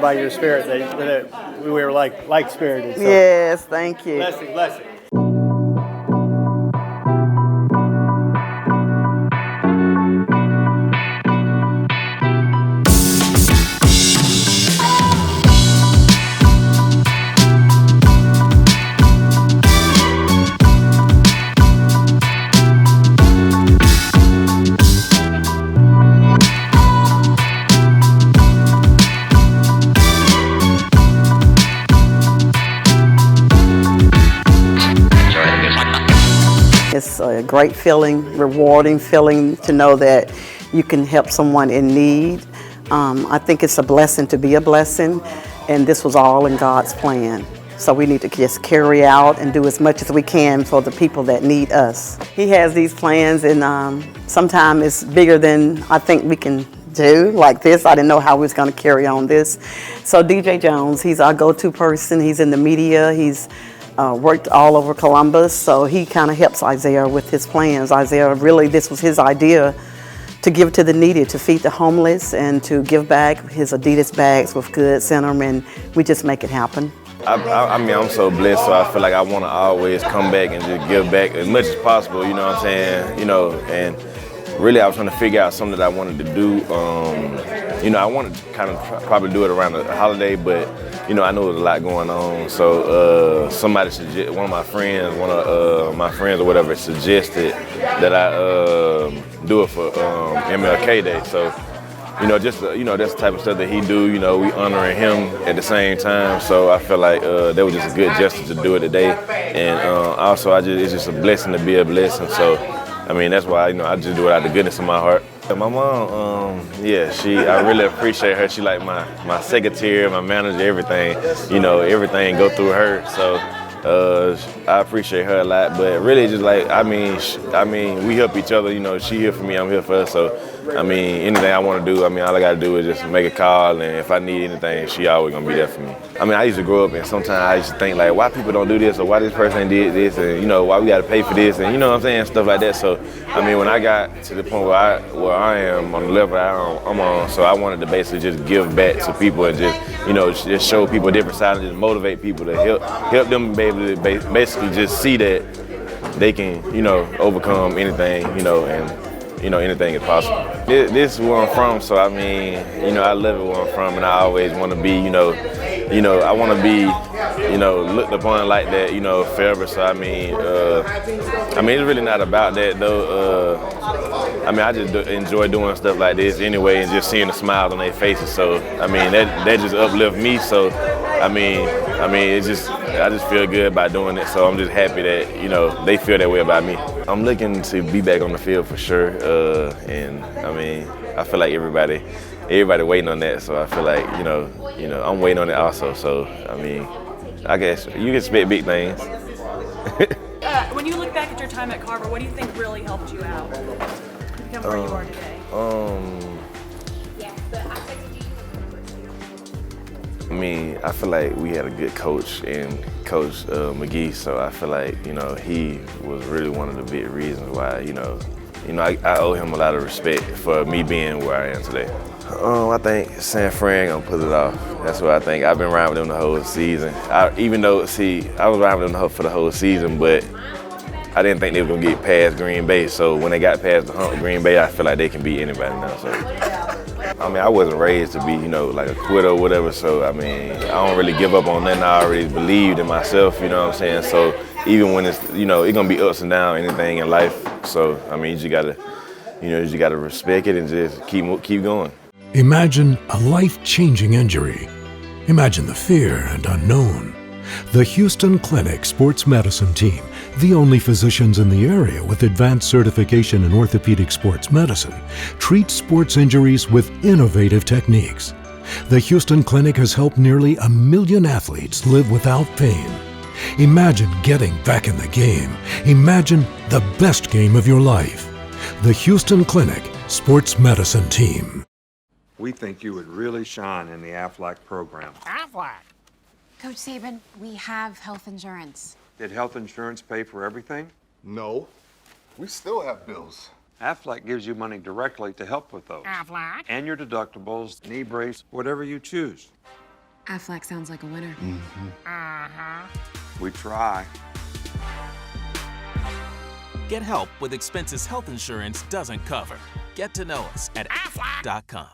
by your spirit that we were like spirited. So. Yes, thank you. Blessing, blessing. It's a great feeling, rewarding feeling to know that you can help someone in need. I think it's a blessing to be a blessing, and this was all in God's plan. So we need to just carry out and do as much as we can for the people that need us. He has these plans, and sometimes it's bigger than I think we can do. Like this, I didn't know how we was going to carry on this. So DJ Jones, he's our go-to person. He's in the media. He's worked all over Columbus, so he kind of helps Isaiah with his plans. Isaiah, really, this was his idea to give to the needy, to feed the homeless, and to give back his Adidas bags with goods, send them, and we just make it happen. I mean, I'm so blessed, so I feel like I want to always come back and just give back as much as possible, you know what I'm saying? You know, and really I was trying to figure out something that I wanted to do. You know, I wanted to kind of probably do it around the holiday, but you know, I know there's a lot going on. So somebody suggested, one of my friends or whatever suggested that I do it for MLK Day. So, you know, just that's the type of stuff that he do. You know, we honoring him at the same time. So I feel like that was just a good gesture to do it today. And also, it's just a blessing to be a blessing. So, I mean, that's why I just do it out of the goodness of my heart. My mom, I really appreciate her. She like my secretary, my manager, everything. You know, everything go through her. So I appreciate her a lot. But really, just like I mean, we help each other. You know, she here for me, I'm here for her. So I mean, anything I want to do, I mean, all I gotta do is just make a call, and if I need anything, she always gonna be there for me. I mean, I used to grow up, and sometimes I used to think like, why people don't do this, or why this person did this, and you know, why we gotta pay for this, and you know what I'm saying, stuff like that. So, I mean, when I got to the point where I am on the level I'm on, so I wanted to basically just give back to people and just, you know, just show people a different side and just motivate people to help them be able to basically just see that they can, you know, overcome anything, you know, and you know, anything is possible. This is where I'm from, so I mean, you know, I live it where I'm from, and I always want to be, you know, I want to be, you know, looked upon like that, you know, forever. So I mean, it's really not about that though. I mean, I just enjoy doing stuff like this anyway, and just seeing the smiles on their faces. So I mean, that just uplifts me. So I mean, it's just I just feel good about doing it. So I'm just happy that, you know, they feel that way about me. I'm looking to be back on the field for sure, and I mean, I feel like everybody waiting on that. So I feel like, you know, I'm waiting on it also. So I mean, I guess you can expect big things. When you look back at your time at Carver, what do you think really helped you out to become where you are today? I mean, I feel like we had a good coach in Coach McGee, so I feel like, you know, he was really one of the big reasons why, you know, I owe him a lot of respect for me being where I am today. I think San Fran gonna pull it off. That's what I think. I've been riding with them the whole season. I was riding with them for the whole season, but I didn't think they were gonna get past Green Bay. So when they got past the hump of Green Bay, I feel like they can beat anybody now. So, I mean, I wasn't raised to be, you know, like a quitter or whatever. So, I mean, I don't really give up on nothing. I already believed in myself, you know what I'm saying? So even when it's, you know, it's gonna be ups and downs, anything in life. So, I mean, you just gotta respect it and just keep going. Imagine a life-changing injury. Imagine the fear and unknown. The Houston Clinic Sports Medicine Team, the only physicians in the area with advanced certification in orthopedic sports medicine, treats sports injuries with innovative techniques. The Houston Clinic has helped nearly 1 million athletes live without pain. Imagine getting back in the game. Imagine the best game of your life. The Houston Clinic Sports Medicine Team. We think you would really shine in the Aflac program. Aflac? Coach Saban, we have health insurance. Did health insurance pay for everything? No. We still have bills. Aflac gives you money directly to help with those. Aflac? And your deductibles, knee brace, whatever you choose. Aflac sounds like a winner. We try. Get help with expenses health insurance doesn't cover. Get to know us at aflac.com.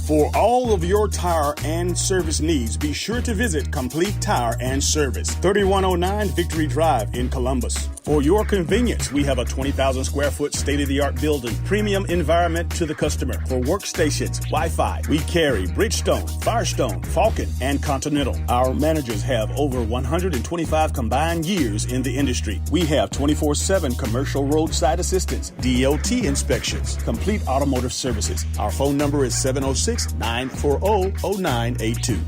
For all of your tire and service needs, be sure to visit Complete Tire and Service, 3109 Victory Drive in Columbus. For your convenience, we have a 20,000 square foot state-of-the-art building, premium environment to the customer. For workstations, Wi-Fi, we carry Bridgestone, Firestone, Falcon, and Continental. Our managers have over 125 combined years in the industry. We have 24/7 commercial roadside assistance, DOT inspections, complete automotive services. Our phone number is 706-940-0982.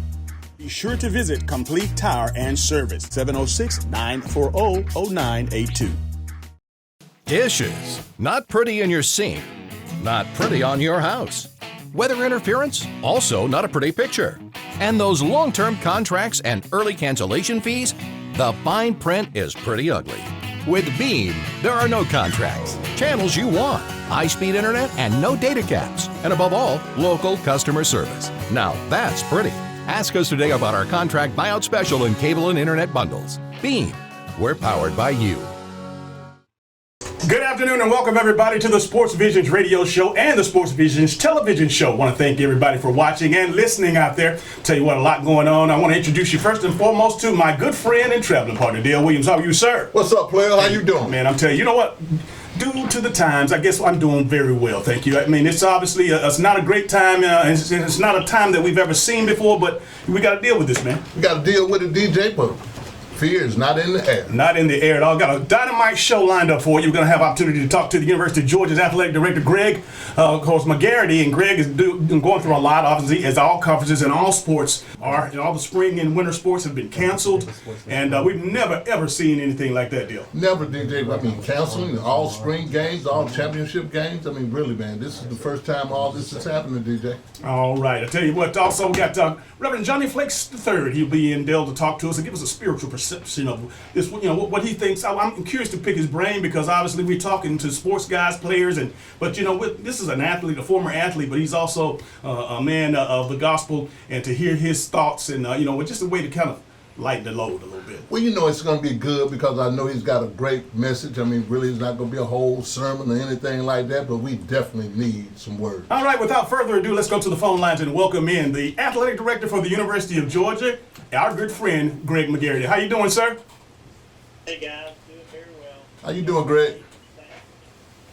Be sure to visit Complete Tire and Service, 706-940-0982. Dishes. Not pretty in your sink. Not pretty on your house. Weather interference? Also not a pretty picture. And those long-term contracts and early cancellation fees? The fine print is pretty ugly. With Beam, there are no contracts, channels you want, high-speed internet, and no data caps. And above all, local customer service. Now that's pretty. Ask us today about our contract buyout special in cable and internet bundles. Beam, we're powered by you. Good afternoon and welcome everybody to the Sports Visions radio show and the Sports Visions television show. I want to thank everybody for watching and listening out there. Tell you what, a lot going on. I want to introduce you first and foremost to my good friend and traveling partner, Dale Williams. How are you, sir? What's up, player? How you doing? Man, I'm telling you, you know what? Due to the times, I guess I'm doing very well, thank you. I mean, it's obviously, it's not a great time, it's not a time that we've ever seen before, but we got to deal with this, man. We got to deal with it, DJ, but fear is not in the air. Not in the air at all. Got a dynamite show lined up for you. We're going to have opportunity to talk to the University of Georgia's athletic director, Greg, of course, McGarity, and Greg is going through a lot, obviously, as all conferences and all sports are. And all the spring and winter sports have been canceled, and we've never, ever seen anything like that, deal. Never, DJ. I mean, canceling all spring games, all championship games. I mean, really, man, this is the first time all this is happening, DJ. All right. I tell you what, also we got Reverend Johnny Flakes III. He'll be in Dale to talk to us and give us a spiritual perception of this, what he thinks. I'm curious to pick his brain because obviously we're talking to sports guys, players, but this is an athlete, a former athlete, but he's also a man of the gospel, and to hear his thoughts and just a way to kind of lighten the load a little bit. Well, it's going to be good because I know he's got a great message. I mean, really, it's not going to be a whole sermon or anything like that, but we definitely need some words. All right, without further ado, let's go to the phone lines and welcome in the athletic director for the University of Georgia, our good friend, Greg McGarity. How you doing, sir? Hey, guys. Doing very well. How you doing, Greg?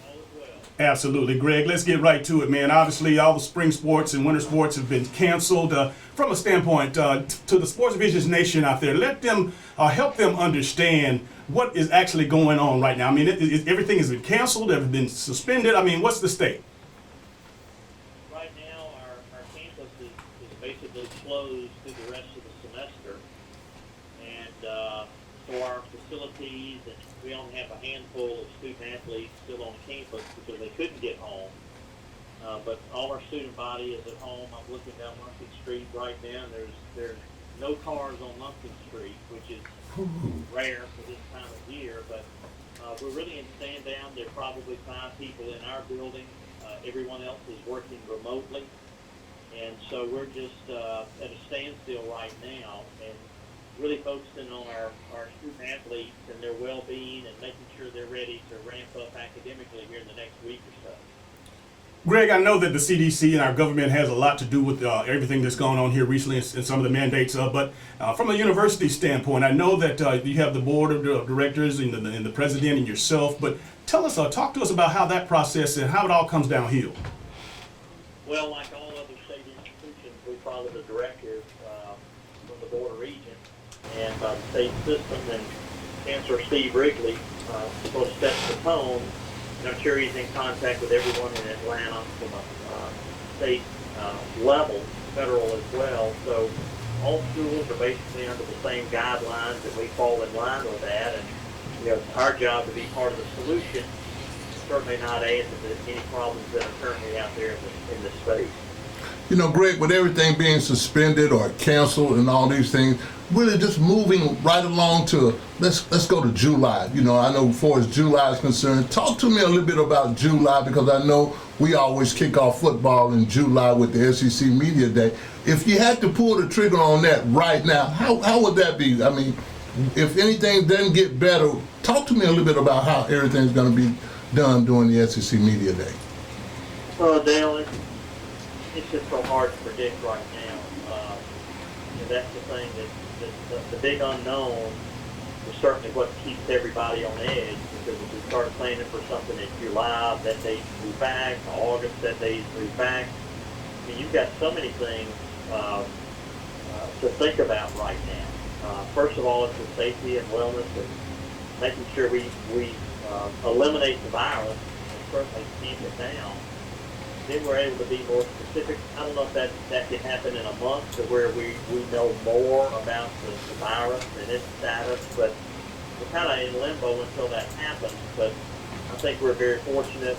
All is well. Absolutely, Greg. Let's get right to it, man. Obviously, all the spring sports and winter sports have been canceled. From a standpoint, to the Sports Visions Nation out there, let them help them understand what is actually going on right now. I mean, everything has been canceled, everything been suspended. I mean, what's the state? Right now, our campus is basically closed through the rest of the semester. And so our facilities, and we only have a handful of student athletes still on campus because they couldn't get home. But all our student body is at home. I'm looking down Luncheon Street right now, and there's no cars on Luncheon Street, which is rare for this time of year. But we're really in stand down. There are probably 5 people in our building. Everyone else is working remotely. And so we're just at a standstill right now and really focusing on our student athletes and their well-being and making sure they're ready to ramp up academically here in the next week or so. Greg, I know that the CDC and our government has a lot to do with everything that's gone on here recently and some of the mandates. But from a university standpoint, I know that you have the board of directors and the president and yourself. But talk to us about how that process and how it all comes downhill. Well, like all other state institutions, we follow the directive from the Board of Regents and by the state system. And Chancellor Steve Wrigley supposed to set the tone. And I'm sure he's in contact with everyone in Atlanta from a state level, federal as well. So all schools are basically under the same guidelines that we fall in line with that. And it's our job to be part of the solution, certainly not add to any problems that are currently out there in this space. You know, Greg, with everything being suspended or canceled and all these things, really just moving right along to, let's go to July. You know, I know as far as July is concerned, talk to me a little bit about July, because I know we always kick off football in July with the SEC Media Day. If you had to pull the trigger on that right now, how would that be? I mean, if anything doesn't get better, talk to me a little bit about how everything's going to be done during the SEC Media Day. Well, Dale, it's just so hard to predict right now. That's the thing, that the big unknown is certainly what keeps everybody on edge, because if we start planning for something in July, that they move back, August, that they move back. I mean, you've got so many things to think about right now. First of all, it's the safety and wellness and making sure we eliminate the virus and certainly tamp it down. Then we're able to be more specific. I don't know if that can happen in a month, to where we know more about the virus and its status, but we're kind of in limbo until that happens. But I think we're very fortunate.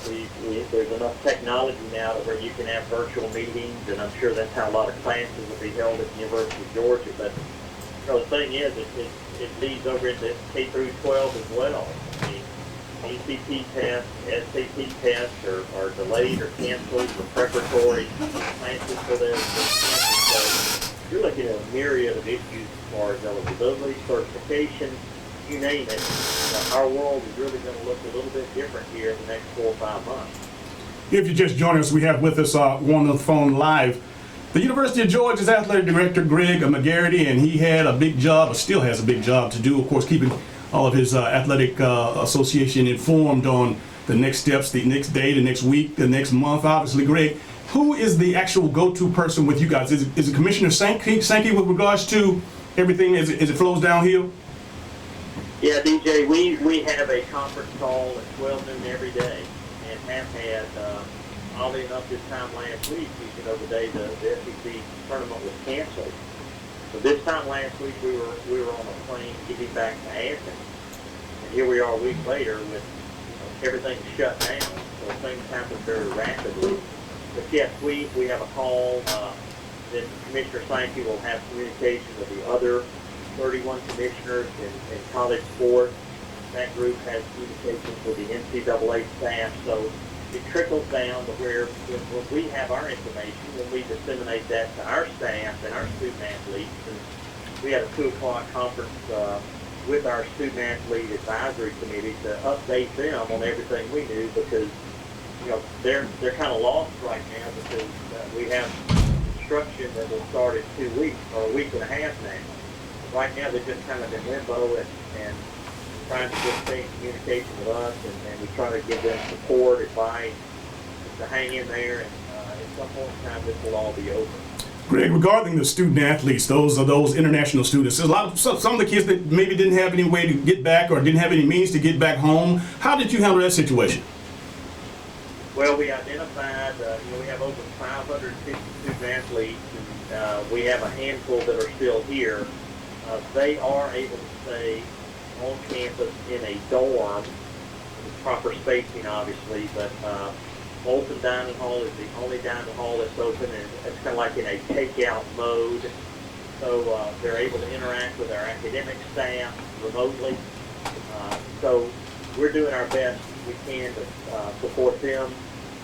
There's enough technology now to where you can have virtual meetings, and I'm sure that's how a lot of classes will be held at the University of Georgia. But the thing is, it leads over into K through 12 as well. I mean, ACT tests, SAT tests are delayed or canceled, or preparatory classes for their so you're looking at a myriad of issues as far as eligibility, certification, you name it. Our world is really going to look a little bit different here in the next 4 or 5 months. If you just joined us, we have with us on the phone live the University of Georgia's athletic director, Greg McGarity, and he had a big job, or still has a big job to do, of course, keeping all of his athletic association informed on the next steps, the next day, the next week, the next month. Obviously, Greg, who is the actual go-to person with you guys? Is it Commissioner Sankey with regards to everything as it flows downhill? Yeah, DJ, we have a conference call at 12 noon every day, and have had, oddly enough, this time last week, the day the SEC tournament was canceled. So this time last week, we were on a plane getting back to Athens, and here we are a week later with everything shut down. So things happen very rapidly. But yes, we have a call. Then Commissioner Sankey will have communication with the other 31 commissioners in college sports. That group has communications with the NCAA staff. So it trickles down to where when we have our information, when we disseminate that to our staff and our student athletes. And we had a 2 o'clock conference with our student athlete advisory committee to update them on everything we knew, because they're kind of lost right now, because we have instruction that will start in 2 weeks or a week and a half now. Right now they're just kind of in limbo and trying to just stay in communication with us, and we try to give them support, advice, to hang in there, and at some point in time this will all be over. Greg, regarding the student athletes, those international students, there's a lot of some of the kids that maybe didn't have any way to get back or didn't have any means to get back home. How did you handle that situation? Well, we identified, we have over 550 student athletes, and we have a handful that are still here. They are able to stay on campus in a dorm, with proper spacing, obviously, but Bolton Dining Hall is the only dining hall that's open, and it's kind of like in a takeout mode. So they're able to interact with our academic staff remotely. So we're doing our best we can to support them.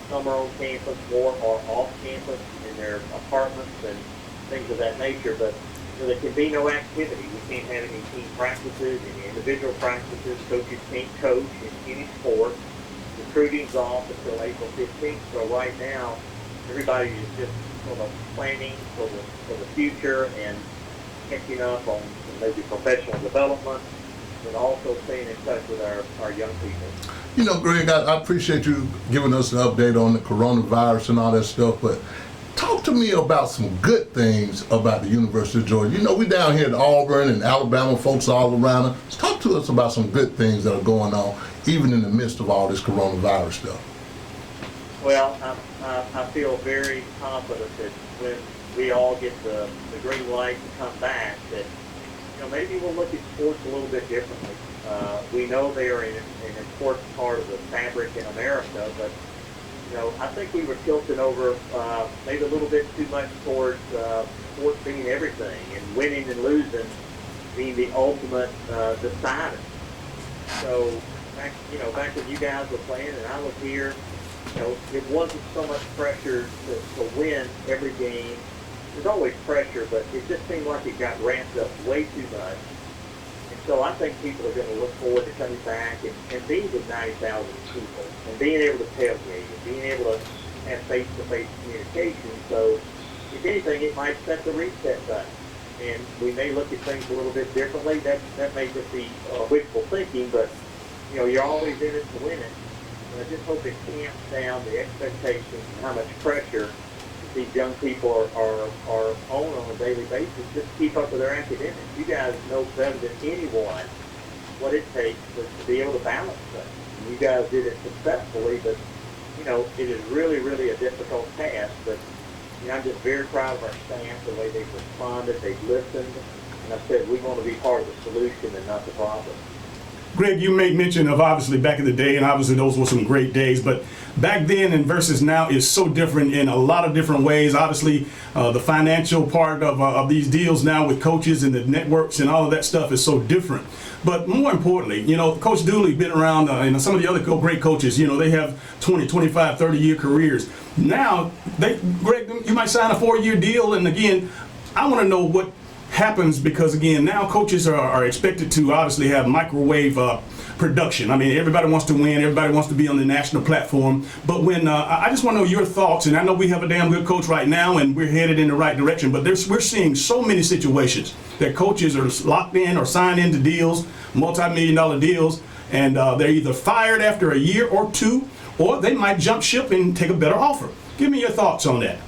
Some are on campus, more are off campus in their apartments and things of that nature, but there can be no activity. We can't have any team practices, any individual practices. Coaches can't coach in any sport. Recruiting's off until April 15th. So right now, everybody is just sort of planning for the future and catching up on maybe professional development, but also staying in touch with our young people. Greg, I appreciate you giving us an update on the coronavirus and all that stuff, but talk to me about some good things about the University of Georgia. We down here at Auburn and Alabama, folks all around us. Talk to us about some good things that are going on, even in the midst of all this coronavirus stuff. Well, I feel very confident that when we all get the green light to come back, that maybe we'll look at sports a little bit differently. We know they are an important part of the fabric in America, but I think we were tilting over maybe a little bit too much towards sports being everything and winning and losing being the ultimate decider. So back when you guys were playing and I was here, it wasn't so much pressure to win every game. There's always pressure, but it just seemed like it got ramped up way too much. And so I think people are going to look forward to coming back and being with 90,000 people and being able to tailgate and being able to have face-to-face communication. So if anything, it might set the reset button. And we may look at things a little bit differently. That may just be wishful thinking, but you're always in it to win it. And I just hope it tamps down the expectations and how much pressure these young people are on a daily basis just to keep up with their academics. You guys know better than anyone what it takes to be able to balance that. And you guys did it successfully, but it is really, really a difficult task. But I'm just very proud of our staff, the way they've responded, they've listened, and I said we want to be part of the solution and not the problem. Greg, you made mention of obviously back in the day, and obviously those were some great days, but back then and versus now is so different in a lot of different ways. Obviously, the financial part of these deals now with coaches and the networks and all of that stuff is so different. But more importantly, Coach Dooley's been around, and some of the other great coaches, they have 20, 25, 30-year careers. Now, Greg, you might sign a 4-year deal, and again, I want to know what happens because, again, now coaches are expected to obviously have microwave production. I mean, everybody wants to win. Everybody wants to be on the national platform. But when I just want to know your thoughts, and I know we have a damn good coach right now, and we're headed in the right direction, but we're seeing so many situations that coaches are locked in or signed into deals, multi-million-dollar deals, and they're either fired after a year or two, or they might jump ship and take a better offer. Give me your thoughts on that.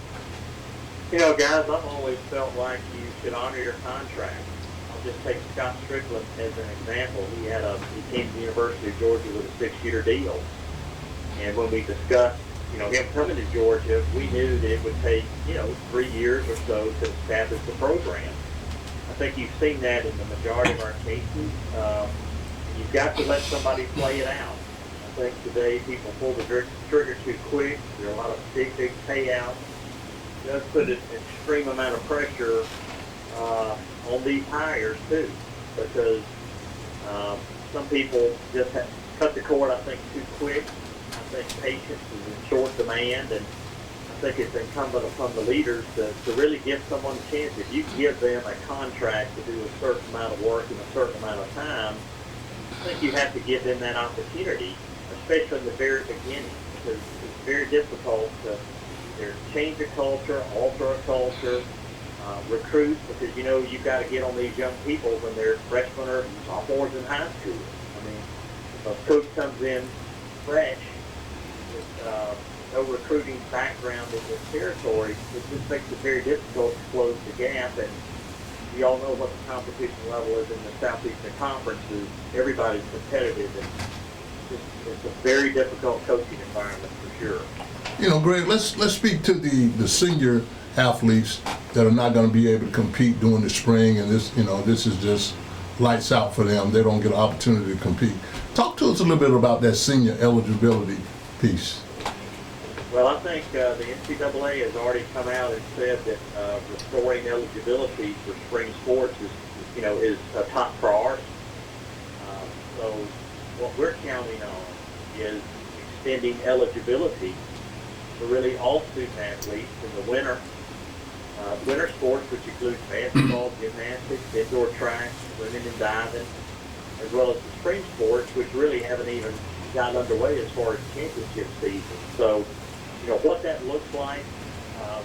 Guys, I've always felt like you should honor your contract. I'll just take Scott Strickland as an example. He came to the University of Georgia with a 6-year deal. And when we discussed, him coming to Georgia, we knew that it would take, 3 years or so to establish the program. I think you've seen that in the majority of our cases. You've got to let somebody play it out. I think today people pull the trigger too quick. There are a lot of big payouts. It does put an extreme amount of pressure on these hires too, because some people just cut the cord, I think, too quick. I think patience is in short demand, and I think it's incumbent upon the leaders to really give someone a chance. If you give them a contract to do a certain amount of work in a certain amount of time, I think you have to give them that opportunity, especially in the very beginning, because it's very difficult to either change a culture, alter a culture, recruit, because you've got to get on these young people when they're freshmen or sophomores in high school. I mean, if a coach comes in fresh with no recruiting background in this territory, it just makes it very difficult to close the gap. And we all know what the competition level is in the Southeastern Conference. Everybody's competitive, and it's a very difficult coaching environment for sure. Greg, let's speak to the senior athletes that are not going to be able to compete during the spring, and this is just lights out for them. They don't get an opportunity to compete. Talk to us a little bit about that senior eligibility piece. Well, I think the NCAA has already come out and said that restoring eligibility for spring sports is a top priority. So what we're counting on is extending eligibility for really all student athletes in the winter sports, which includes basketball, gymnastics, indoor track, swimming and diving, as well as the spring sports, which really haven't even got underway as far as championship season. So, what that looks like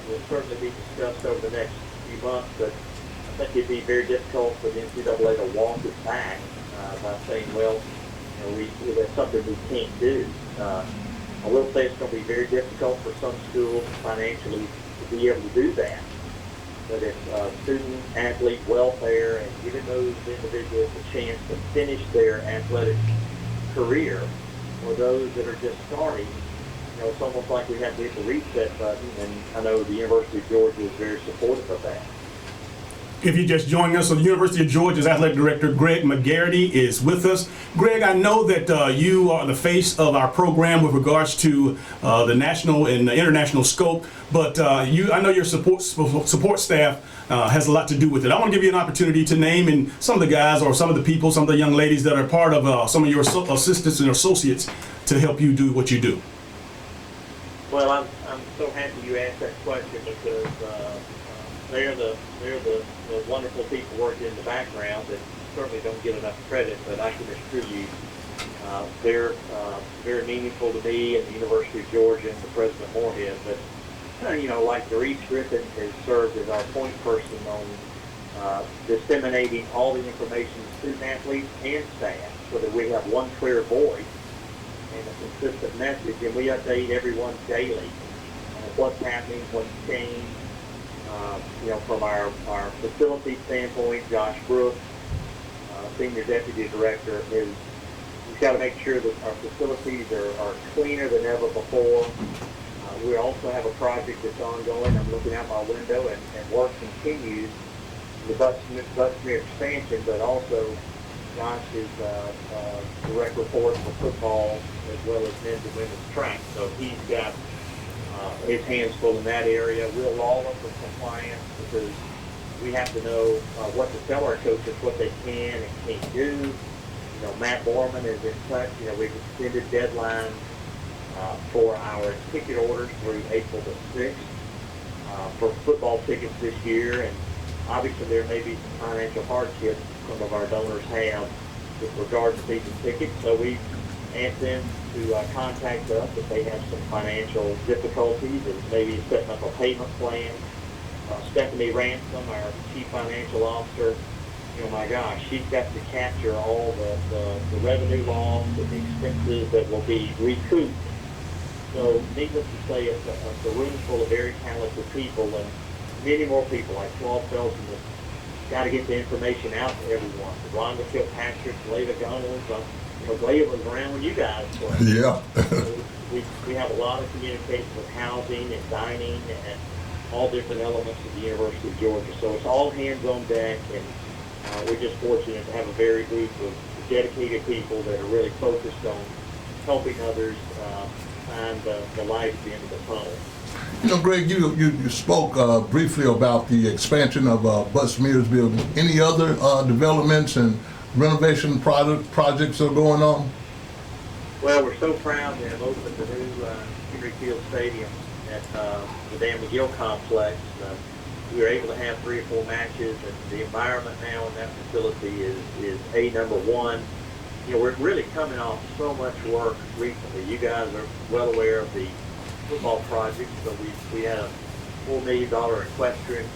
will certainly be discussed over the next few months, but I think it'd be very difficult for the NCAA to walk it back by saying, well, that's something we can't do. I will say it's going to be very difficult for some schools financially to be able to do that. But if student athlete welfare and giving those individuals a chance to finish their athletic career, or those that are just starting, it's almost like we have to hit the reset button, and I know the University of Georgia is very supportive of that. If you're just joining us, so the University of Georgia's Athletic Director Greg McGarity is with us. Greg, I know that you are the face of our program with regards to the national and the international scope, but I know your support staff has a lot to do with it. I want to give you an opportunity to name and some of the guys or some of the people, some of the young ladies that are part of some of your assistants and associates to help you do what you do. Well, I'm so happy you asked that question because they're the wonderful people working in the background that certainly don't get enough credit, but I can assure you they're very meaningful to me and the University of Georgia and to President Moorhead. But like Doris Griffin has served as our point person on disseminating all the information to student athletes and staff so that we have one clear voice and a consistent message, and we update everyone daily on what's happening, what's changed. From our facility standpoint, Josh Brooks, Senior Deputy Director, he's got to make sure that our facilities are cleaner than ever before. We also have a project that's ongoing. I'm looking out my window, and work continues, the Bucksmere expansion, but also Josh is direct report for football as well as men's and women's track. So he's got his hands full in that area. We'll Lawler for compliance because we have to know what to tell our coaches, what they can and can't do. Matt Borman is in touch. We've extended deadlines for our ticket orders through April the 6th for football tickets this year. And obviously there may be some financial hardship some of our donors have with regard to season tickets. So we asked them to contact us if they have some financial difficulties and maybe setting up a payment plan. Stephanie Ransom, our Chief Financial Officer, my gosh, she's got to capture all the revenue loss and the expenses that will be recouped. So needless to say, it's a room full of very talented people, and many more people like Claude Felton has got to get the information out to everyone. Rhonda Kilpatrick, Layla Gunnels, Leah was around when you guys were. Yeah. we have a lot of communication with housing and dining and all different elements of the University of Georgia. So it's all hands on deck, and we're just fortunate to have a very group of dedicated people that are really focused on helping others find the light at the end of the tunnel. Greg, you spoke briefly about the expansion of Bucksmere's building. Any other developments and renovation projects are going on? Well, we're so proud to have opened the new Henry Field Stadium at the Dan McGill complex. We were able to have 3 or 4 matches, and the environment now in that facility is number one. We're really coming off so much work recently. You guys are well aware of the football project, so we had a $4 million equestrian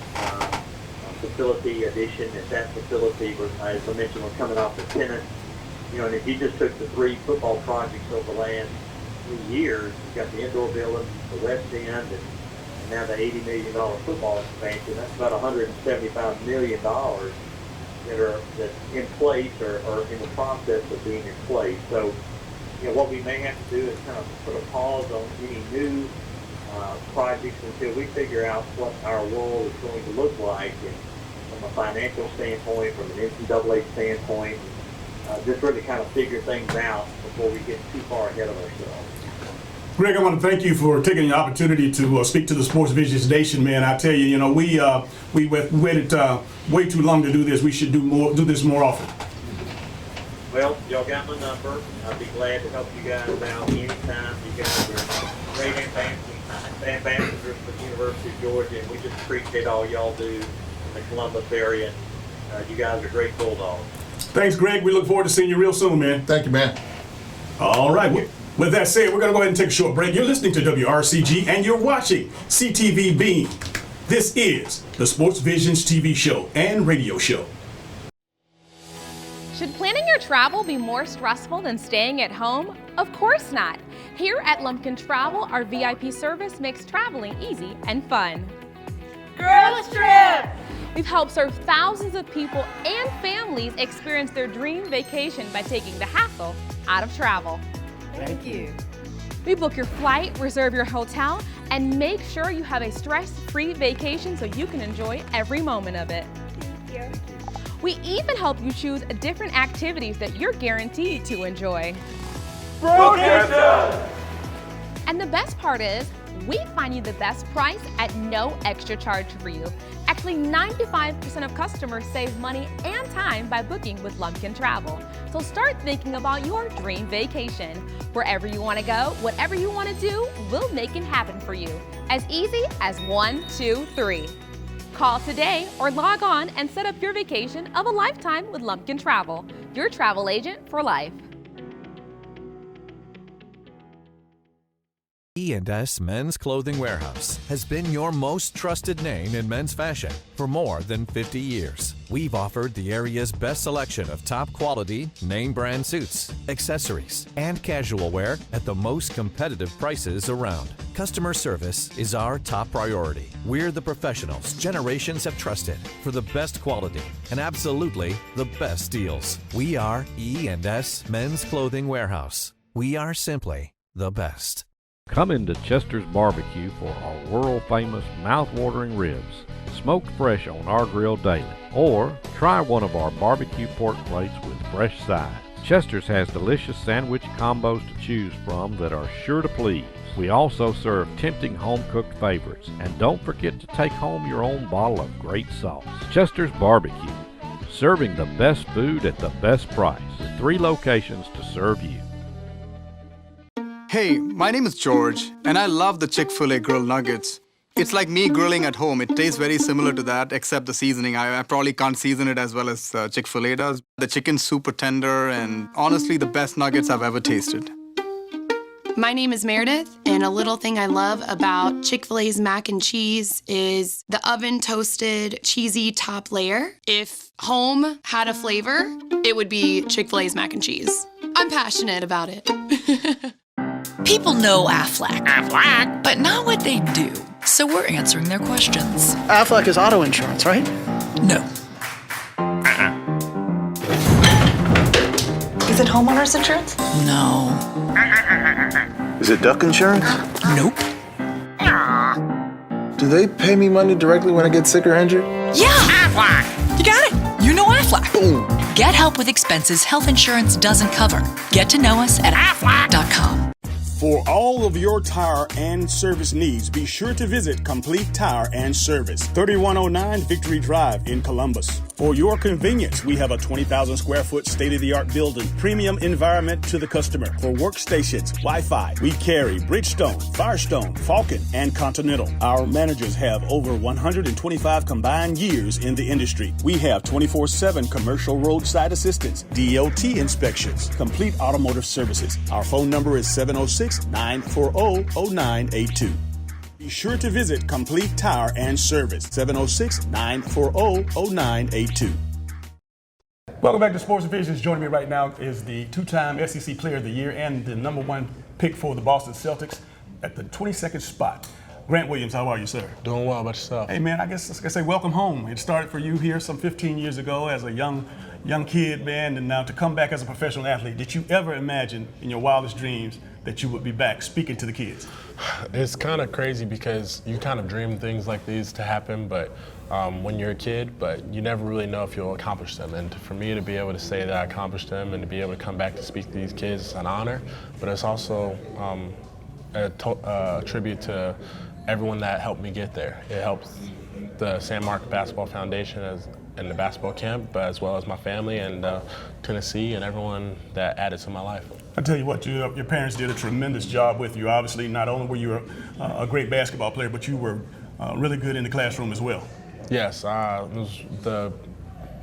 facility addition at that facility. As I mentioned, we're coming off the tenant. And if you just took the 3 football projects over the last 3 years, you've got the indoor building, the west end, and now the $80 million football expansion. That's about $175 million that's in place or in the process of being in place. So, what we may have to do is kind of put a pause on any new projects until we figure out what our world is going to look like, and from a financial standpoint, from an NCAA standpoint, just really kind of figure things out before we get too far ahead of ourselves. Greg, I want to thank you for taking the opportunity to speak to the Sports Visions Nation, man. I tell you, we waited way too long to do this. We should do this more often. Well, y'all got my number. I'd be glad to help you guys out anytime. You guys are great ambassadors for the University of Georgia, and we just appreciate all y'all do in the Columbus area. You guys are great Bulldogs. Thanks, Greg. We look forward to seeing you real soon, man. Thank you, man. All right. With that said, we're going to go ahead and take a short break. You're listening to WRCG, and you're watching CTV Beam. This is the Sports Visions TV show and radio show. Should planning your travel be more stressful than staying at home? Of course not. Here at Luncheon Travel, our VIP service makes traveling easy and fun. Girls Trip! We've helped serve thousands of people and families experience their dream vacation by taking the hassle out of travel. Thank you. We book your flight, reserve your hotel, and make sure you have a stress-free vacation so you can enjoy every moment of it. you. We even help you choose different activities that you're guaranteed to enjoy. And the best part is, we find you the best price at no extra charge for you. Actually, 95% of customers save money and time by booking with Luncheon Travel. So start thinking about your dream vacation. Wherever you want to go, whatever you want to do, we'll make it happen for you. As easy as 1, 2, 3. Call today or log on and set up your vacation of a lifetime with Luncheon Travel, your travel agent for life. E&S Men's Clothing Warehouse has been your most trusted name in men's fashion for more than 50 years. We've offered the area's best selection of top quality, name brand suits, accessories, and casual wear at the most competitive prices around. Customer service is our top priority. We're the professionals generations have trusted for the best quality and absolutely the best deals. We are E&S Men's Clothing Warehouse. We are simply the best. Come into Chester's Barbecue for our world-famous mouth-watering ribs, smoked fresh on our grill daily. Or try one of our barbecue pork plates with fresh sides. Chester's has delicious sandwich combos to choose from that are sure to please. We also serve tempting home-cooked favorites. And don't forget to take home your own bottle of great sauce. Chester's Barbecue, serving the best food at the best price. 3 locations to serve you. Hey, my name is George, and I love the Chick-fil-A grilled nuggets. It's like me grilling at home. It tastes very similar to that, except the seasoning. I probably can't season it as well as Chick-fil-A does. The chicken's super tender, and honestly, the best nuggets I've ever tasted. My name is Meredith, and a little thing I love about Chick-fil-A's mac and cheese is the oven-toasted, cheesy top layer. If home had a flavor, it would be Chick-fil-A's mac and cheese. I'm passionate about it. People know Aflac, but not what they do. So we're answering their questions. Aflac is auto insurance, right? No. Is it homeowner's insurance? No. Is it duck insurance? Nope. Do they pay me money directly when I get sick or injured? Yeah! Aflac! You got it! You know Aflac. Boom. Get help with expenses health insurance doesn't cover. Get to know us at aflac.com. For all of your tire and service needs, be sure to visit Complete Tire and Service, 3109 Victory Drive in Columbus. For your convenience, we have a 20,000 square foot state-of-the-art building, premium environment to the customer. For workstations, Wi-Fi, we carry Bridgestone, Firestone, Falcon, and Continental. Our managers have over 125 combined years in the industry. We have 24/7 commercial roadside assistance, DOT inspections, complete automotive services. Our phone number is 706-940-0982. Be sure to visit Complete Tire and Service, 706-940-0982. Welcome back to Sports Visions. Joining me right now is the 2-time SEC Player of the Year and the #1 pick for the Boston Celtics at the 22nd spot. Grant Williams, how are you, sir? Doing well. About yourself? Hey, man, I guess I say welcome home. It started for you here some 15 years ago as a young kid, man, and now to come back as a professional athlete. Did you ever imagine in your wildest dreams that you would be back speaking to the kids? It's kind of crazy because you kind of dream things like these to happen, but when you're a kid, but you never really know if you'll accomplish them. And for me to be able to say that I accomplished them and to be able to come back to speak to these kids is an honor, but it's also a tribute to everyone that helped me get there. It helps the San Marcos Basketball Foundation and the basketball camp, but as well as my family and Tennessee and everyone that added to my life. I tell you what, your parents did a tremendous job with you. Obviously, not only were you a great basketball player, but you were really good in the classroom as well. Yes, it was the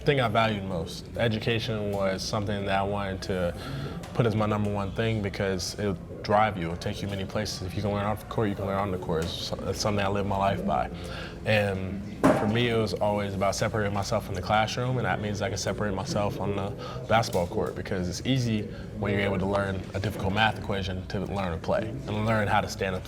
thing I valued most. Education was something that I wanted to put as my #1 thing because it'll drive you. It'll take you many places. If you can learn off the court, you can learn on the court. It's something I live my life by. And for me, it was always about separating myself in the classroom, and that means I can separate myself on the basketball court because it's easy when you're able to learn a difficult math equation to learn to play and learn how to stand a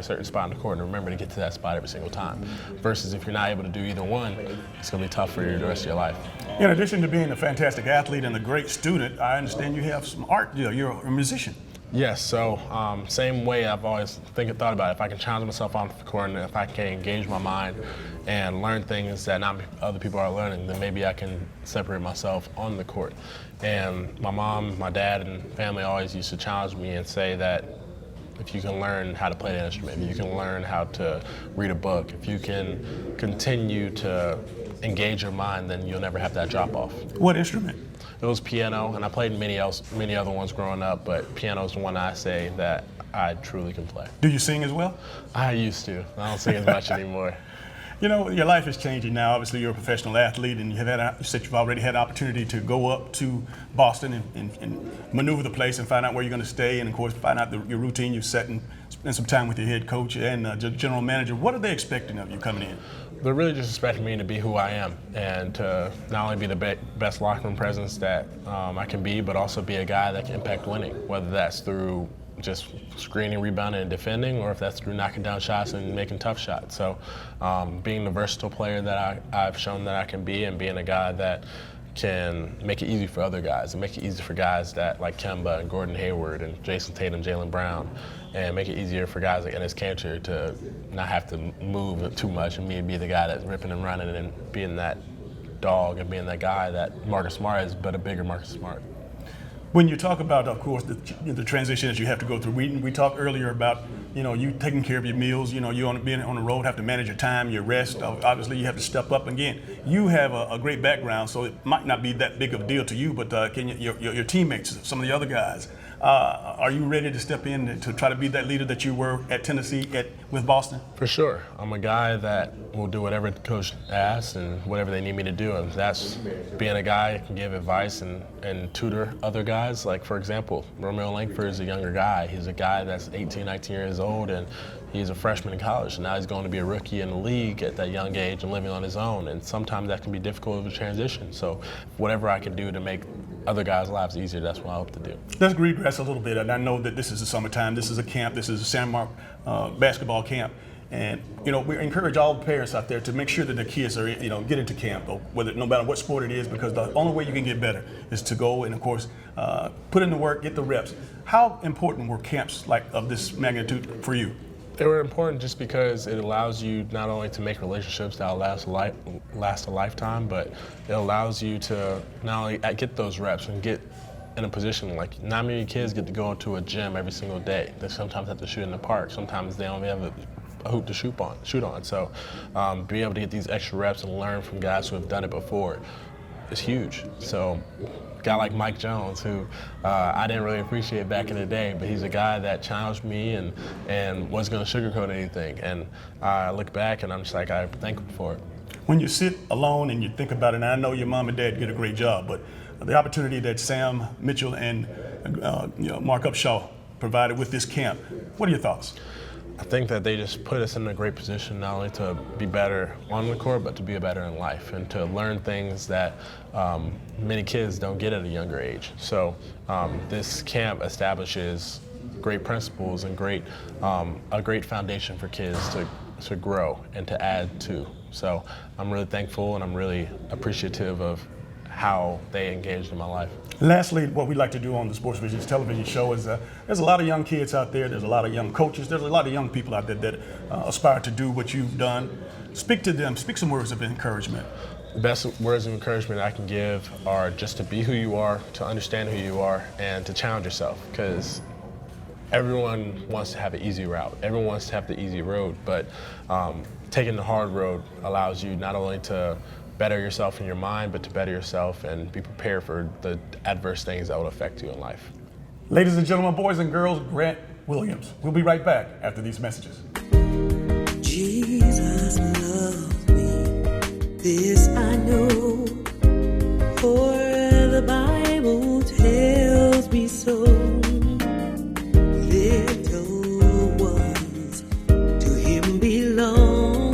certain spot in the court and remember to get to that spot every single time. Versus if you're not able to do either one, it's going to be tough for you the rest of your life. In addition to being a fantastic athlete and a great student, I understand you have some art. You're a musician. Yes, so same way I've always thought about it. If I can challenge myself on the court and if I can engage my mind and learn things that not other people are learning, then maybe I can separate myself on the court. And my mom, my dad, and family always used to challenge me and say that if you can learn how to play an instrument, if you can learn how to read a book, if you can continue to engage your mind, then you'll never have that drop off. What instrument? It was piano, and I played many other ones growing up, but piano is the one I say that I truly can play. Do you sing as well? I used to. I don't sing as much anymore. You know, your life is changing now. Obviously, you're a professional athlete, and you said you've already had an opportunity to go up to Boston and maneuver the place and find out where you're going to stay, and of course, find out your routine you've set and spend some time with your head coach and general manager. What are they expecting of you coming in? They're really just expecting me to be who I am and to not only be the best locker room presence that I can be, but also be a guy that can impact winning, whether that's through just screening, rebounding, and defending, or if that's through knocking down shots and making tough shots. So being the versatile player that I've shown that I can be, and being a guy that can make it easy for other guys and make it easy for guys that like Kemba and Gordon Hayward and Jason Tatum, Jaylen Brown, and make it easier for guys like Enes Kanter to not have to move too much and me be the guy that's ripping and running and being that dog and being that guy that Marcus Smart is, but a bigger Marcus Smart. When you talk about, of course, the transition that you have to go through, we talked earlier about, you taking care of your meals, you being on the road, have to manage your time, your rest. Obviously, you have to step up. Again, you have a great background, so it might not be that big of a deal to you, but your teammates, some of the other guys, are you ready to step in to try to be that leader that you were at Tennessee with Boston? For sure. I'm a guy that will do whatever the coach asks and whatever they need me to do. And that's being a guy that can give advice and tutor other guys. Like, for example, Romeo Langford is a younger guy. He's a guy that's 18, 19 years old, and he's a freshman in college. And now he's going to be a rookie in the league at that young age and living on his own. And sometimes that can be difficult of a transition. So whatever I can do to make other guys' lives easier, that's what I hope to do. Let's regress a little bit. And I know that this is the summertime, this is a camp, this is a San Mark basketball camp. And, we encourage all the parents out there to make sure that their kids are, get into camp, or no matter what sport it is, because the only way you can get better is to go and, of course, put in the work, get the reps. How important were camps of this magnitude for you? They were important just because it allows you not only to make relationships that will last a lifetime, but it allows you to not only get those reps and get in a position like not many kids get to go into a gym every single day. They sometimes have to shoot in the park. Sometimes they only have a hoop to shoot on. So being able to get these extra reps and learn from guys who have done it before is huge. So a guy like Mike Jones, who I didn't really appreciate back in the day, but he's a guy that challenged me and wasn't going to sugarcoat anything. And I look back and I'm just like, I'm thankful for it. When you sit alone and you think about it, and I know your mom and dad did a great job, but the opportunity that Sam Mitchell and Mark Upshaw provided with this camp, what are your thoughts? I think that they just put us in a great position not only to be better on the court, but to be better in life and to learn things that many kids don't get at a younger age. So this camp establishes great principles and a great foundation for kids to grow and to add to. So I'm really thankful and I'm really appreciative of how they engaged in my life. Lastly, what we like to do on the Sports Visions television show is there's a lot of young kids out there, there's a lot of young coaches, there's a lot of young people out there that aspire to do what you've done. Speak to them, speak some words of encouragement. The best words of encouragement I can give are just to be who you are, to understand who you are, and to challenge yourself, because everyone wants to have an easy route. Everyone wants to have the easy road, but taking the hard road allows you not only to better yourself in your mind, but to better yourself and be prepared for the adverse things that will affect you in life. Ladies and gentlemen, boys and girls, Grant Williams. We'll be right back after these messages. Jesus loves me, this I know, for the Bible tells me so. Little ones to him belong.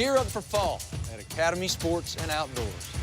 Gear up for fall at Academy Sports and Outdoors.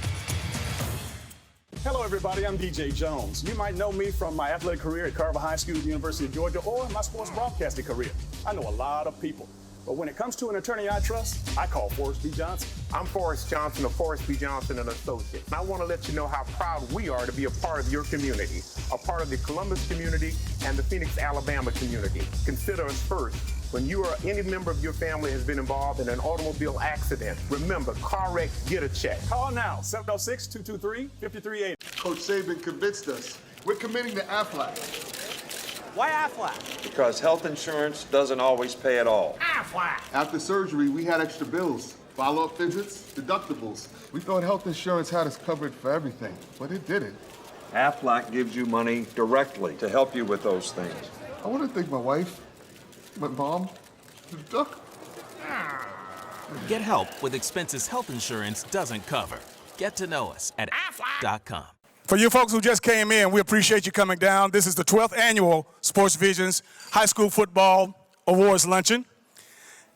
Hello, everybody. I'm DJ Jones. You might know me from my athletic career at Carver High School at the University of Georgia or my sports broadcasting career. I know a lot of people. But when it comes to an attorney I trust, I call Forrest B. Johnson. I'm Forrest Johnson of Forrest B. Johnson & Associates. And I want to let you know how proud we are to be a part of your community, a part of the Columbus community and the Phoenix, Alabama community. Consider us first. When you or any member of your family has been involved in an automobile accident, remember, car wreck, get a check. Call now, 706-223-5380. Coach Saban convinced us. We're committing to AFLAC. Why AFLAC? Because health insurance doesn't always pay at all. AFLAC! After surgery, we had extra bills, follow-up visits, deductibles. We thought health insurance had us covered for everything, but it didn't. AFLAC gives you money directly to help you with those things. I want to thank my wife, my mom, the duck. Get help with expenses health insurance doesn't cover. Get to know us at aflac.com. For you folks who just came in, we appreciate you coming down. This is the 12th annual Sports Visions High School Football Awards Luncheon.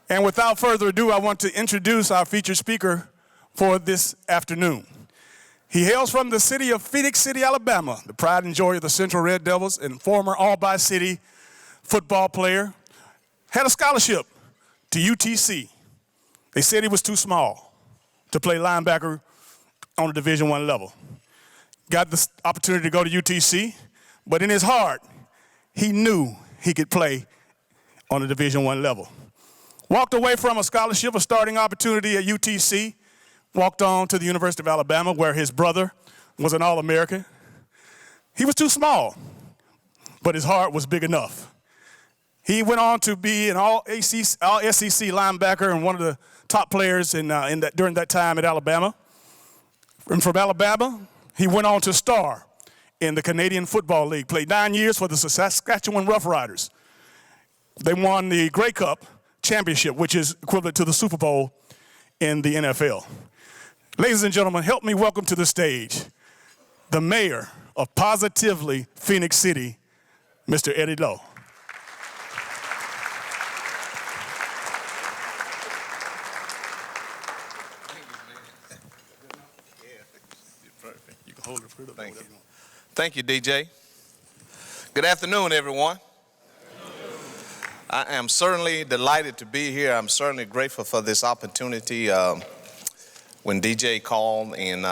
And without further ado, I want to introduce our featured speaker for this afternoon. He hails from the city of Phoenix City, Alabama, the pride and joy of the Central Red Devils and former All-By-City football player. Had a scholarship to UTC. They said he was too small to play linebacker on the Division I level. Got the opportunity to go to UTC, but in his heart, he knew he could play on the Division I level. Walked away from a scholarship, a starting opportunity at UTC, walked on to the University of Alabama, where his brother was an All-American. He was too small, but his heart was big enough. He went on to be an all-SEC linebacker and one of the top players during that time at Alabama. And from Alabama, he went on to star in the Canadian Football League, played 9 years for the Saskatchewan Roughriders. They won the Grey Cup championship, which is equivalent to the Super Bowl in the NFL. Ladies and gentlemen, help me welcome to the stage the mayor of positively Phoenix City, Mr. Eddie Lowe. Thank you, DJ. Good afternoon, everyone. I am certainly delighted to be here. I'm certainly grateful for this opportunity. When DJ called, and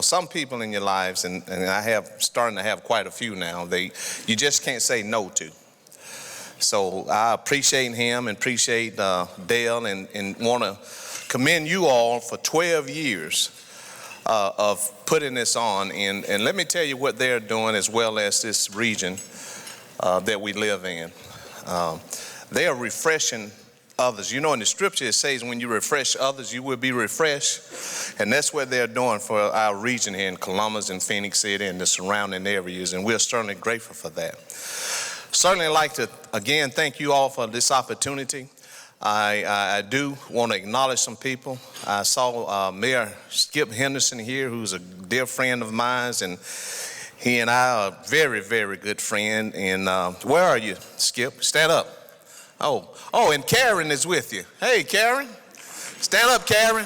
some people in your lives, and I have starting to have quite a few now, you just can't say no to. So I appreciate him and appreciate Dale, and want to commend you all for 12 years of putting this on. And let me tell you what they're doing, as well as this region that we live in. They are refreshing others. You know, in the scripture it says when you refresh others, you will be refreshed. And that's what they're doing for our region here in Columbus and Phoenix City and the surrounding areas. And we're certainly grateful for that. Certainly like to, again, thank you all for this opportunity. I do want to acknowledge some people. I saw Mayor Skip Henderson here, who's a dear friend of mine, and he and I are a very, very good friend. And where are you, Skip? Stand up. Oh, and Karen is with you. Hey, Karen. Stand up, Karen.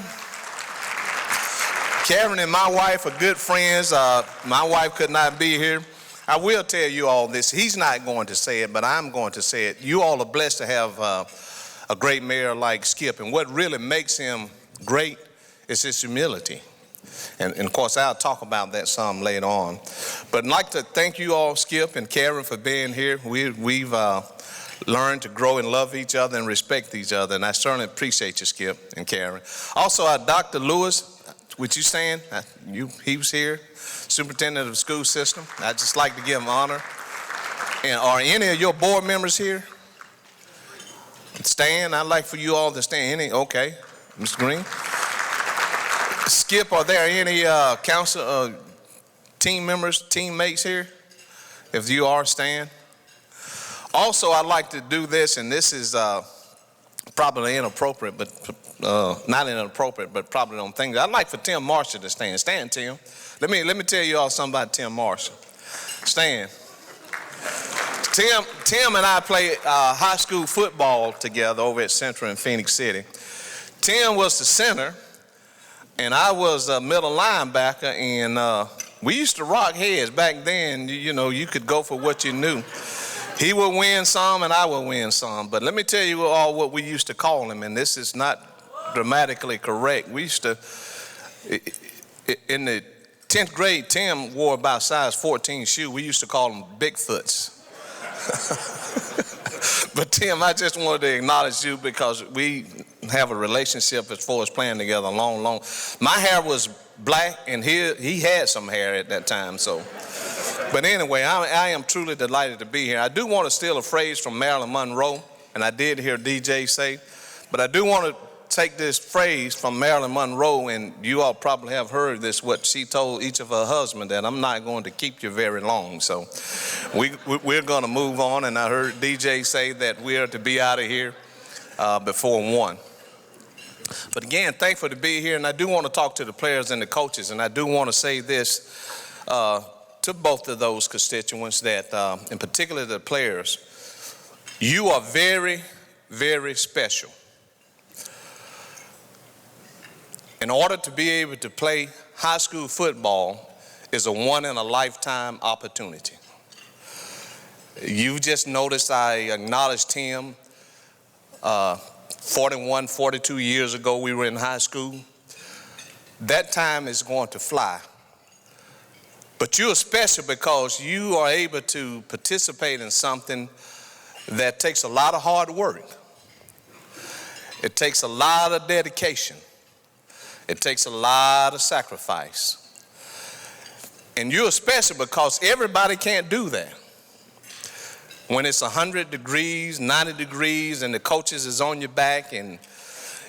Karen and my wife are good friends. My wife could not be here. I will tell you all this. He's not going to say it, but I'm going to say it. You all are blessed to have a great mayor like Skip. And what really makes him great is his humility. And of course, I'll talk about that some later on. But I'd like to thank you all, Skip and Karen, for being here. We've learned to grow and love each other and respect each other. And I certainly appreciate you, Skip and Karen. Also, Dr. Lewis, would you stand? He was here, superintendent of the school system. I'd just like to give him honor. And are any of your board members here? Stand. I'd like for you all to stand. Okay, Mr. Green. Skip, are there any council team members, teammates here? If you are, stand. Also, I'd like to do this, and this is probably inappropriate, but not inappropriate, but probably on things. I'd like for Tim Marshall to stand. Stand, Tim. Let me tell you all something about Tim Marshall. Stand. Tim and I played high school football together over at Central in Phoenix City. Tim was the center, and I was a middle linebacker, and we used to rock heads back then. You know, you could go for what you knew. He would win some, and I would win some. But let me tell you all what we used to call him, and this is not grammatically correct. We used to, in the 10th grade, Tim wore about size 14 shoe. We used to call them Bigfoots. But Tim, I just wanted to acknowledge you because we have a relationship as far as playing together long. My hair was black, and he had some hair at that time, so. But anyway, I am truly delighted to be here. I do want to steal a phrase from Marilyn Monroe, and I did hear DJ say, but I do want to take this phrase from Marilyn Monroe, and you all probably have heard this, what she told each of her husbands, that I'm not going to keep you very long. So we're going to move on, and I heard DJ say that we are to be out of here before 1. But again, thankful to be here, and I do want to talk to the players and the coaches, and I do want to say this to both of those constituents, that in particular the players, you are very, very special. In order to be able to play high school football is a one-in-a-lifetime opportunity. You just noticed I acknowledged him 41, 42 years ago. We were in high school. That time is going to fly. But you're special because you are able to participate in something that takes a lot of hard work. It takes a lot of dedication. It takes a lot of sacrifice. And you're special because everybody can't do that. When it's 100 degrees, 90 degrees, and the coaches is on your back, and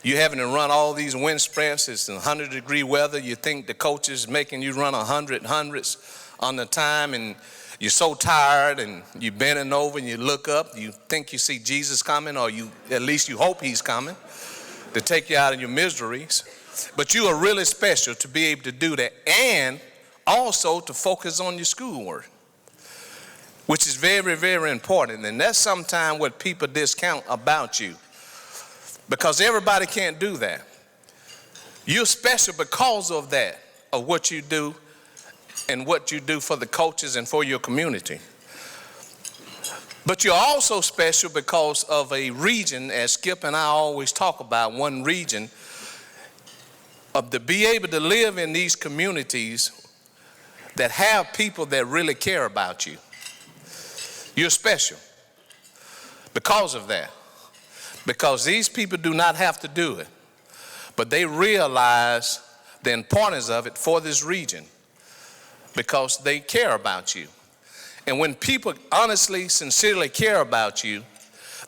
you're having to run all these wind sprints, it's 100-degree weather, you think the coach is making you run 100 hundreds on the time, and you're so tired, and you're bending over, and you look up, you think you see Jesus coming, or at least you hope he's coming to take you out of your miseries. But you are really special to be able to do that, and also to focus on your schoolwork, which is very, very important. And that's sometimes what people discount about you, because everybody can't do that. You're special because of that, of what you do and what you do for the coaches and for your community. But you're also special because of a region, as Skip and I always talk about, one region, of to be able to live in these communities that have people that really care about you. You're special because of that. Because these people do not have to do it, but they realize the importance of it for this region because they care about you. And when people honestly, sincerely care about you,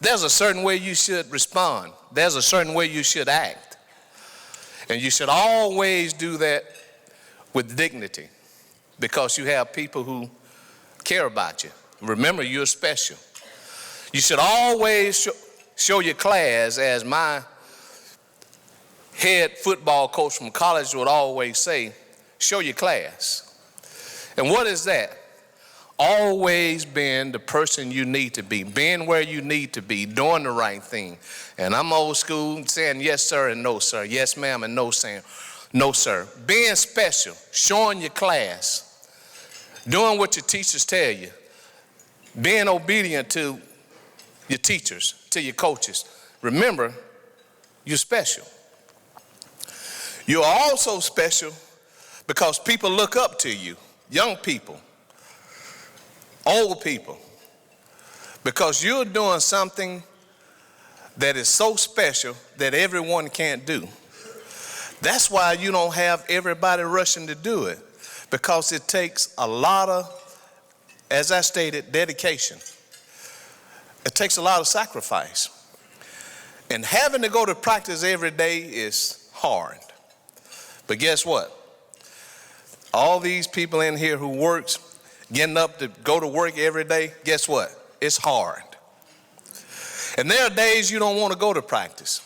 there's a certain way you should respond. There's a certain way you should act. And you should always do that with dignity because you have people who care about you. Remember, you're special. You should always show your class, as my head football coach from college would always say, show your class. And what is that? Always being the person you need to be, being where you need to be, doing the right thing. And I'm old school, saying yes, sir, and no, sir. Yes, ma'am, and no, sir. Being special, showing your class, doing what your teachers tell you, being obedient to your teachers, to your coaches. Remember, you're special. You're also special because people look up to you, young people, old people, because you're doing something that is so special that everyone can't do. That's why you don't have everybody rushing to do it, because it takes a lot of, as I stated, dedication. It takes a lot of sacrifice. And having to go to practice every day is hard. But guess what? All these people in here who works, getting up to go to work every day, guess what? It's hard. And there are days you don't want to go to practice.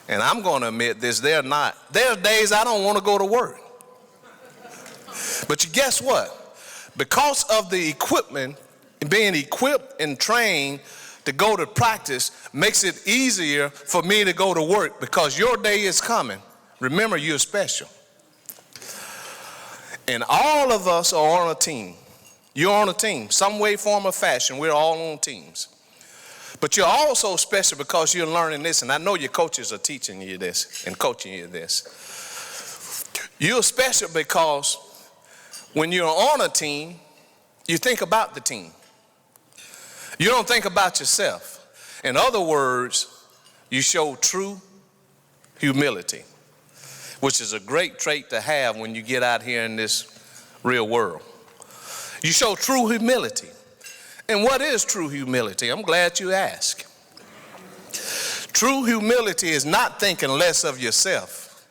And I'm going to admit this, there are days I don't want to go to work. But guess what? Because of the equipment, being equipped and trained to go to practice makes it easier for me to go to work because your day is coming. Remember, you're special. And all of us are on a team. You're on a team, some way, form, or fashion. We're all on teams. But you're also special because you're learning this, and I know your coaches are teaching you this and coaching you this. You're special because when you're on a team, you think about the team. You don't think about yourself. In other words, you show true humility, which is a great trait to have when you get out here in this real world. You show true humility. And what is true humility? I'm glad you asked. True humility is not thinking less of yourself,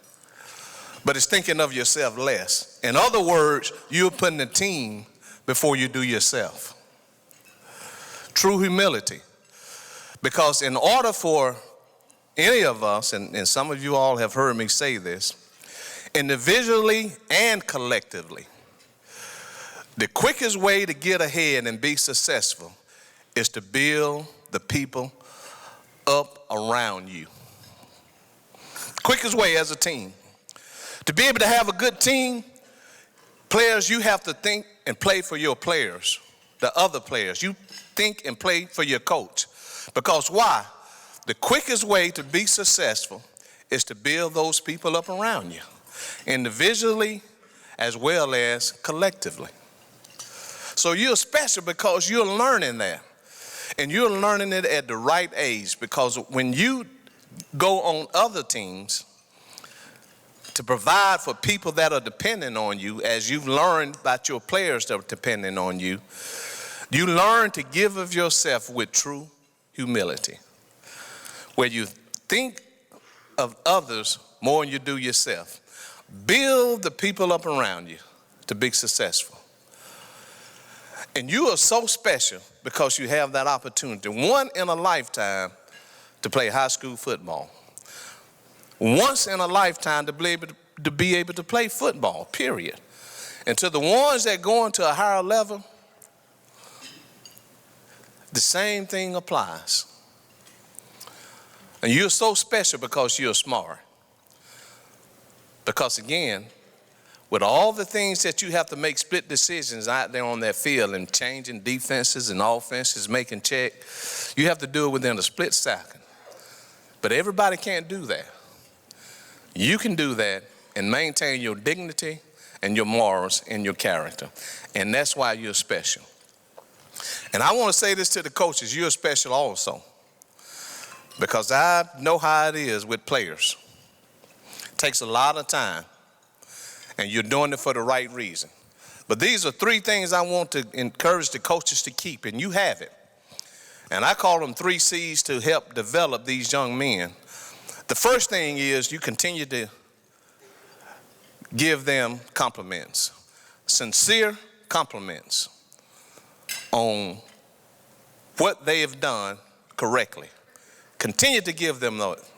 but it's thinking of yourself less. In other words, you're putting the team before you do yourself. True humility. Because in order for any of us, and some of you all have heard me say this, individually and collectively, the quickest way to get ahead and be successful is to build the people up around you. Quickest way as a team. To be able to have a good team, players, you have to think and play for your players, the other players. You think and play for your coach. Because why? The quickest way to be successful is to build those people up around you, individually as well as collectively. So you're special because you're learning that. And you're learning it at the right age, because when you go on other teams to provide for people that are dependent on you, as you've learned about your players that are dependent on you, you learn to give of yourself with true humility, where you think of others more than you do yourself. Build the people up around you to be successful. And you are so special because you have that opportunity, one in a lifetime, to play high school football. Once in a lifetime to be able to play football, period. And to the ones that go into a higher level, the same thing applies. And you're so special because you're smart. Because again, with all the things that you have to make split decisions out there on that field and changing defenses and offenses, making check, you have to do it within a split second. But everybody can't do that. You can do that and maintain your dignity and your morals and your character. And that's why you're special. And I want to say this to the coaches, you're special also. Because I know how it is with players. It takes a lot of time. And you're doing it for the right reason. But these are three things I want to encourage the coaches to keep, and you have it. And I call them 3 C's to help develop these young men. The first thing is you continue to give them compliments, sincere compliments on what they have done correctly. Continue to give them those.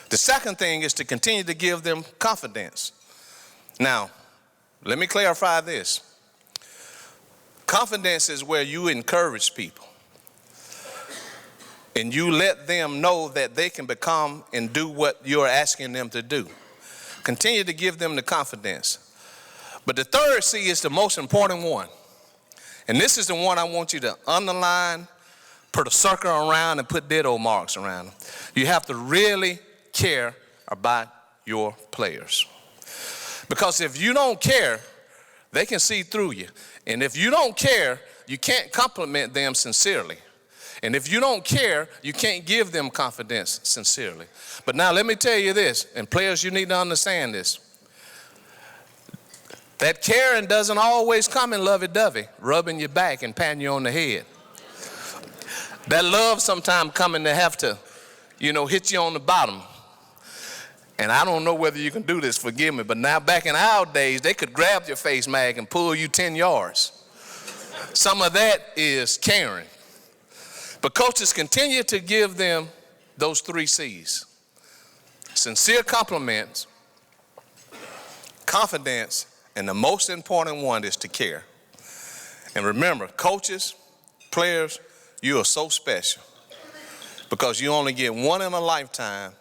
The second thing is to continue to give them confidence. Now, let me clarify this. Confidence is where you encourage people and you let them know that they can become and do what you're asking them to do. Continue to give them the confidence. But the third C is the most important one. And this is the one I want you to underline, put a circle around, and put ditto marks around them. You have to really care about your players. Because if you don't care, they can see through you. And if you don't care, you can't compliment them sincerely. And if you don't care, you can't give them confidence sincerely. But now let me tell you this, and players, you need to understand this. That caring doesn't always come in lovey-dovey, rubbing your back and patting you on the head. That love sometimes coming to have to, hit you on the bottom. And I don't know whether you can do this, forgive me, but now back in our days, they could grab your face mag and pull you 10 yards. Some of that is caring. But coaches continue to give them those 3 C's. Sincere compliments, confidence, and the most important one is to care. And remember, coaches, players, You are so special because you only get one in a lifetime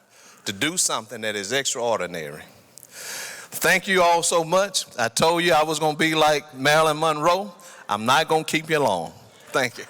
to do something that is extraordinary. Thank you all so much. I told you I was going to be like Marilyn Monroe. I'm not going to keep you long. Thank you.